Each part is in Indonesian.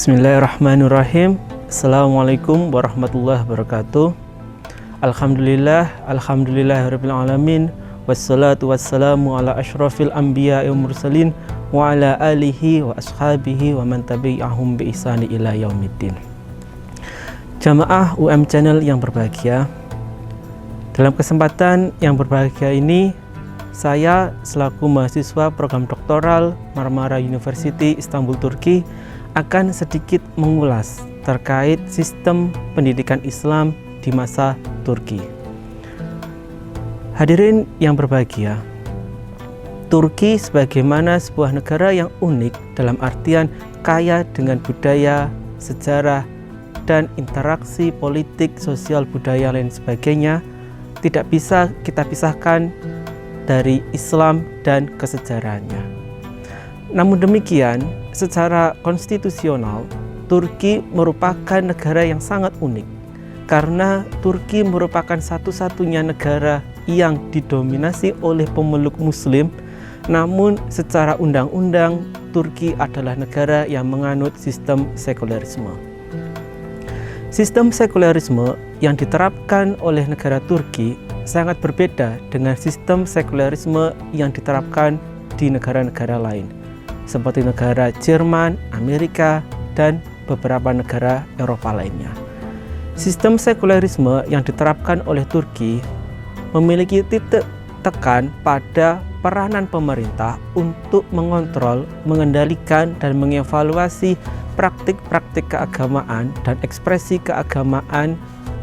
Bismillahirrahmanirrahim. Assalamualaikum warahmatullahi wabarakatuh. Alhamdulillahirabbil alamin. Wassalatu wassalamu ala asyrafil anbiya'i wal mursalin wa ala alihi wa ashabihi wa man tabi'ahum bi ihsani ila yaumiddin. Jamaah UM Channel yang berbahagia, dalam kesempatan yang berbahagia ini, saya selaku mahasiswa program doktoral Marmara University Istanbul, Turki akan sedikit mengulas terkait sistem pendidikan Islam di masa Turki. Hadirin yang berbahagia, Turki sebagaimana sebuah negara yang unik dalam artian kaya dengan budaya, sejarah, dan interaksi politik, sosial, budaya, lain sebagainya, tidak bisa kita pisahkan dari Islam dan kesejarahannya. Namun demikian, secara konstitusional, Turki merupakan negara yang sangat unik karena Turki merupakan satu-satunya negara yang didominasi oleh pemeluk Muslim, namun secara undang-undang Turki adalah negara yang menganut sistem sekularisme. Sistem sekularisme yang diterapkan oleh negara Turki sangat berbeda dengan sistem sekularisme yang diterapkan di negara-negara lain, seperti negara Jerman, Amerika, dan beberapa negara Eropa lainnya. Sistem sekularisme yang diterapkan oleh Turki memiliki titik tekan pada peranan pemerintah untuk mengontrol, mengendalikan, dan mengevaluasi praktik-praktik keagamaan dan ekspresi keagamaan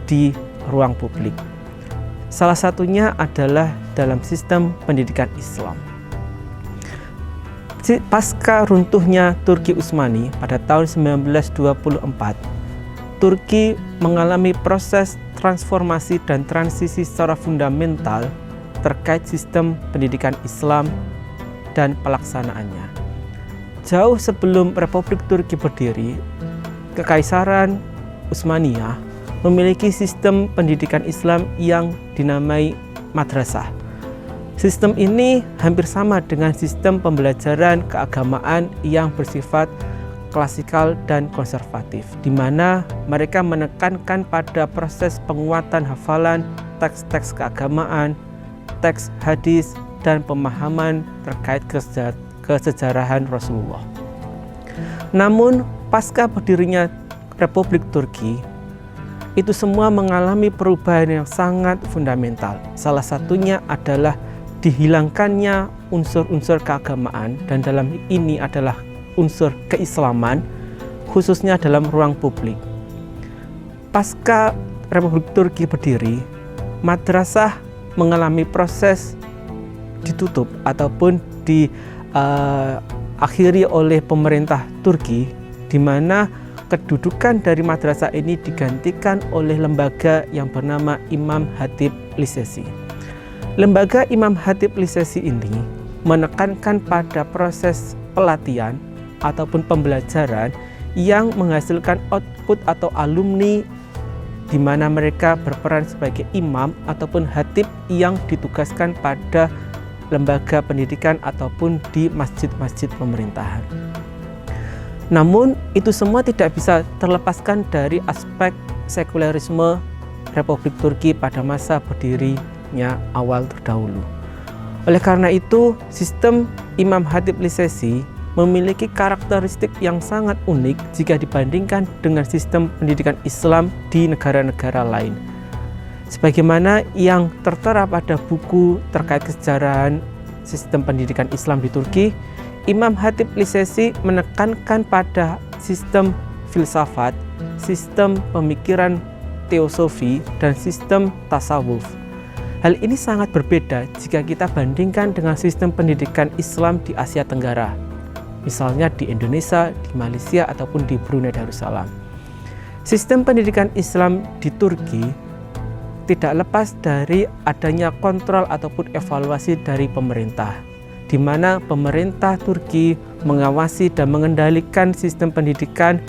di ruang publik. Salah satunya adalah dalam sistem pendidikan Islam. Pasca runtuhnya Turki Utsmani pada tahun 1924, Turki mengalami proses transformasi dan transisi secara fundamental terkait sistem pendidikan Islam dan pelaksanaannya. Jauh sebelum Republik Turki berdiri, Kekaisaran Utsmaniyah memiliki sistem pendidikan Islam yang dinamai madrasah. Sistem ini hampir sama dengan sistem pembelajaran keagamaan yang bersifat klasikal dan konservatif, di mana mereka menekankan pada proses penguatan hafalan teks-teks keagamaan, teks hadis, dan pemahaman terkait kesejarahan Rasulullah. Namun, pasca berdirinya Republik Turki, itu semua mengalami perubahan yang sangat fundamental. Salah satunya adalah dihilangkannya unsur-unsur keagamaan, dan dalam ini adalah unsur keislaman, khususnya dalam ruang publik. Pasca Republik Turki berdiri, madrasah mengalami proses ditutup ataupun diakhiri oleh pemerintah Turki, di mana kedudukan dari madrasah ini digantikan oleh lembaga yang bernama Imam Hatib Lisesi. Lembaga Imam Hatib Lisesi ini menekankan pada proses pelatihan ataupun pembelajaran yang menghasilkan output atau alumni, di mana mereka berperan sebagai imam ataupun hatib yang ditugaskan pada lembaga pendidikan ataupun di masjid-masjid pemerintahan. Namun itu semua tidak bisa terlepaskan dari aspek sekularisme Republik Turki pada masa berdirinya awal terdahulu. Oleh karena itu, sistem Imam Hatib Lisesi memiliki karakteristik yang sangat unik jika dibandingkan dengan sistem pendidikan Islam di negara-negara lain. Sebagaimana yang tertera pada buku terkait kesejarahan sistem pendidikan Islam di Turki, Imam Hatib Lisesi menekankan pada sistem filsafat, sistem pemikiran teosofi, dan sistem tasawuf. Hal ini sangat berbeda jika kita bandingkan dengan sistem pendidikan Islam di Asia Tenggara, misalnya di Indonesia, di Malaysia, ataupun di Brunei Darussalam. Sistem pendidikan Islam di Turki tidak lepas dari adanya kontrol ataupun evaluasi dari pemerintah, di mana pemerintah Turki mengawasi dan mengendalikan sistem pendidikan,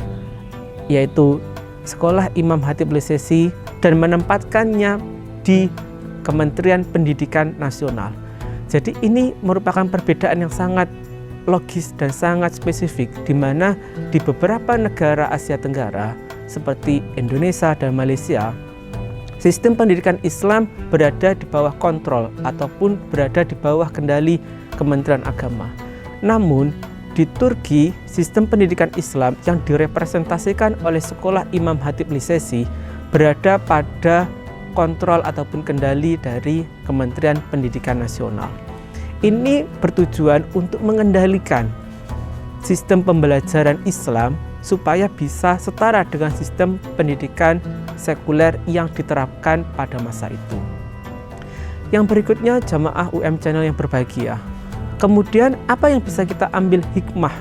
yaitu Sekolah Imam Hatib Lisesi, dan menempatkannya di Kementerian Pendidikan Nasional. Jadi ini merupakan perbedaan yang sangat logis dan sangat spesifik, di mana di beberapa negara Asia Tenggara seperti Indonesia dan Malaysia, sistem pendidikan Islam berada di bawah kontrol ataupun berada di bawah kendali Kementerian Agama. Namun di Turki, sistem pendidikan Islam yang direpresentasikan oleh Sekolah Imam Hatip Lisesi berada pada kontrol ataupun kendali dari Kementerian Pendidikan Nasional. Ini bertujuan untuk mengendalikan sistem pembelajaran Islam supaya bisa setara dengan sistem pendidikan sekuler yang diterapkan pada masa itu. Yang berikutnya, jamaah UM Channel yang berbahagia. Kemudian apa yang bisa kita ambil hikmah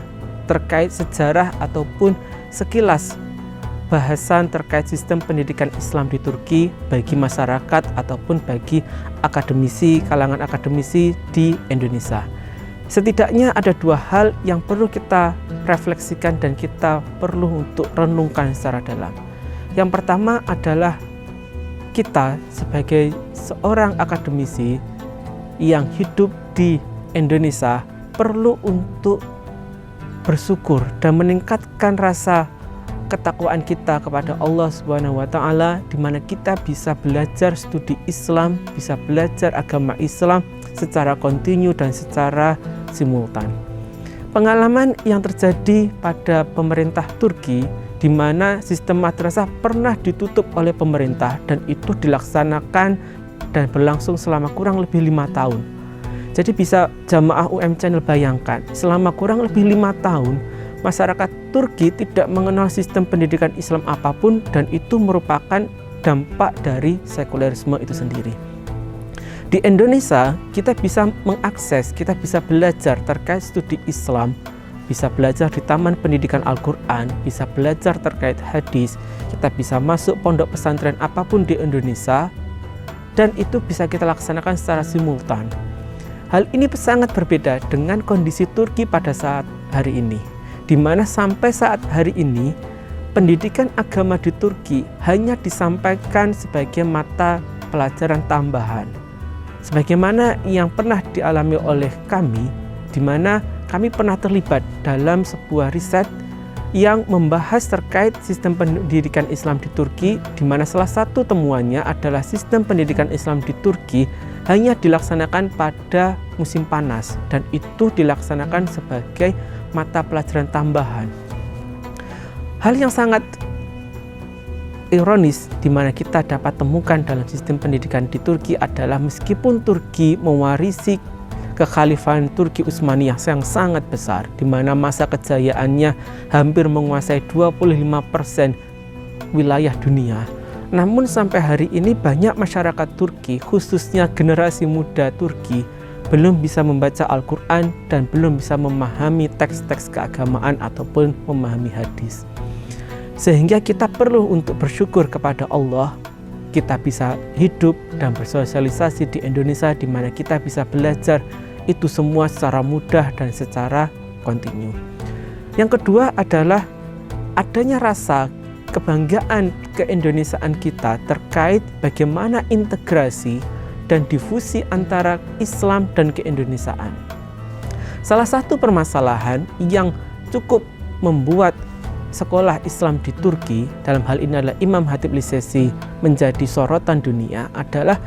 terkait sejarah ataupun sekilas bahasan terkait sistem pendidikan Islam di Turki bagi masyarakat ataupun bagi akademisi, kalangan akademisi di Indonesia. Setidaknya ada dua hal yang perlu kita refleksikan dan kita perlu untuk renungkan secara dalam. Yang pertama adalah kita sebagai seorang akademisi yang hidup di Indonesia perlu untuk bersyukur dan meningkatkan rasa ketakwaan kita kepada Allah Subhanahu wa taala, di mana kita bisa belajar studi Islam, bisa belajar agama Islam secara kontinu dan secara simultan. Pengalaman yang terjadi pada pemerintah Turki, di mana sistem madrasah pernah ditutup oleh pemerintah dan itu dilaksanakan dan berlangsung selama kurang lebih 5 tahun. Jadi bisa jamaah UM Channel bayangkan, selama kurang lebih 5 tahun masyarakat Turki tidak mengenal sistem pendidikan Islam apapun, dan itu merupakan dampak dari sekulerisme itu sendiri. Di Indonesia kita bisa mengakses, kita bisa belajar terkait studi Islam, bisa belajar di Taman Pendidikan Al-Quran, bisa belajar terkait hadis, kita bisa masuk pondok pesantren apapun di Indonesia, dan itu bisa kita laksanakan secara simultan. Hal ini sangat berbeda dengan kondisi Turki pada saat hari ini, di mana sampai saat hari ini pendidikan agama di Turki hanya disampaikan sebagai mata pelajaran tambahan. Sebagaimana yang pernah dialami oleh kami, di mana kami pernah terlibat dalam sebuah riset yang membahas terkait sistem pendidikan Islam di Turki, di mana salah satu temuannya adalah sistem pendidikan Islam di Turki hanya dilaksanakan pada musim panas, dan itu dilaksanakan sebagai mata pelajaran tambahan. Hal yang sangat ironis di mana kita dapat temukan dalam sistem pendidikan di Turki adalah meskipun Turki mewarisi kekhalifahan Turki Utsmaniyah yang sangat besar, di mana masa kejayaannya hampir menguasai 25% wilayah dunia, namun sampai hari ini banyak masyarakat Turki, khususnya generasi muda Turki, belum bisa membaca Al-Quran dan belum bisa memahami teks-teks keagamaan ataupun memahami hadis. Sehingga kita perlu untuk bersyukur kepada Allah, kita bisa hidup dan bersosialisasi di Indonesia, di mana kita bisa belajar itu semua secara mudah dan secara kontinu. Yang kedua adalah adanya rasa kebanggaan keindonesiaan kita terkait bagaimana integrasi dan difusi antara Islam dan keindonesiaan. Salah satu permasalahan yang cukup membuat sekolah Islam di Turki, dalam hal ini adalah Imam Hatip Lisesi, menjadi sorotan dunia adalah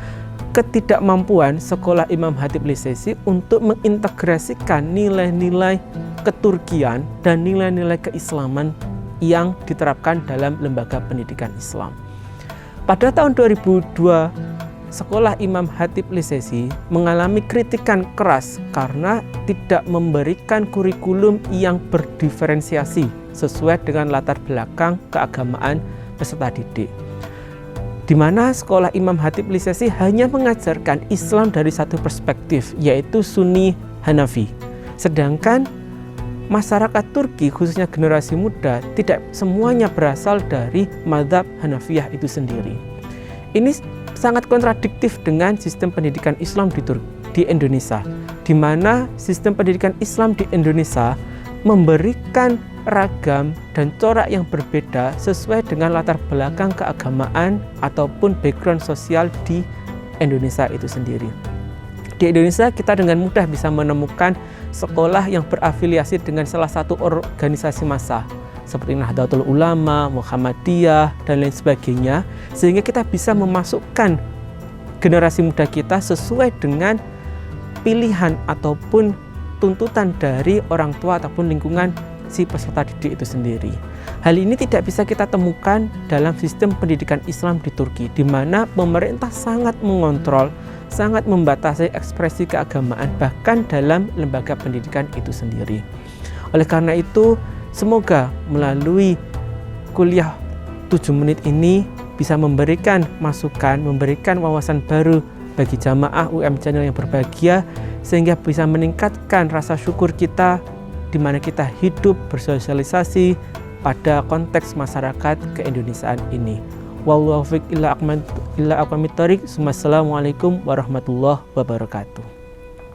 ketidakmampuan sekolah Imam Hatip Lisesi untuk mengintegrasikan nilai-nilai keturkian dan nilai-nilai keislaman yang diterapkan dalam lembaga pendidikan Islam. Pada tahun 2002, Sekolah Imam Hatip Lisesi mengalami kritikan keras karena tidak memberikan kurikulum yang berdiferensiasi sesuai dengan latar belakang keagamaan peserta didik, di mana Sekolah Imam Hatip Lisesi hanya mengajarkan Islam dari satu perspektif, yaitu Sunni Hanafi. Sedangkan masyarakat Turki, khususnya generasi muda, tidak semuanya berasal dari mazhab Hanafiyah itu sendiri. Ini sangat kontradiktif dengan sistem pendidikan Islam di Indonesia, di mana sistem pendidikan Islam di Indonesia memberikan ragam dan corak yang berbeda sesuai dengan latar belakang keagamaan ataupun background sosial di Indonesia itu sendiri. Di Indonesia kita dengan mudah bisa menemukan sekolah yang berafiliasi dengan salah satu organisasi massa seperti Nahdlatul Ulama, Muhammadiyah, dan lain sebagainya, sehingga kita bisa memasukkan generasi muda kita sesuai dengan pilihan ataupun tuntutan dari orang tua ataupun lingkungan si peserta didik itu sendiri. Hal ini tidak bisa kita temukan dalam sistem pendidikan Islam di Turki, di mana pemerintah sangat mengontrol, sangat membatasi ekspresi keagamaan bahkan dalam lembaga pendidikan itu sendiri. Oleh karena itu, semoga melalui kuliah 7 menit ini bisa memberikan masukan, memberikan wawasan baru bagi jamaah UM Channel yang berbahagia, sehingga bisa meningkatkan rasa syukur kita di mana kita hidup bersosialisasi pada konteks masyarakat keindonesiaan ini. Wallahu fiq illa aqwamit thoriq. Wassalamualaikum warahmatullahi wabarakatuh.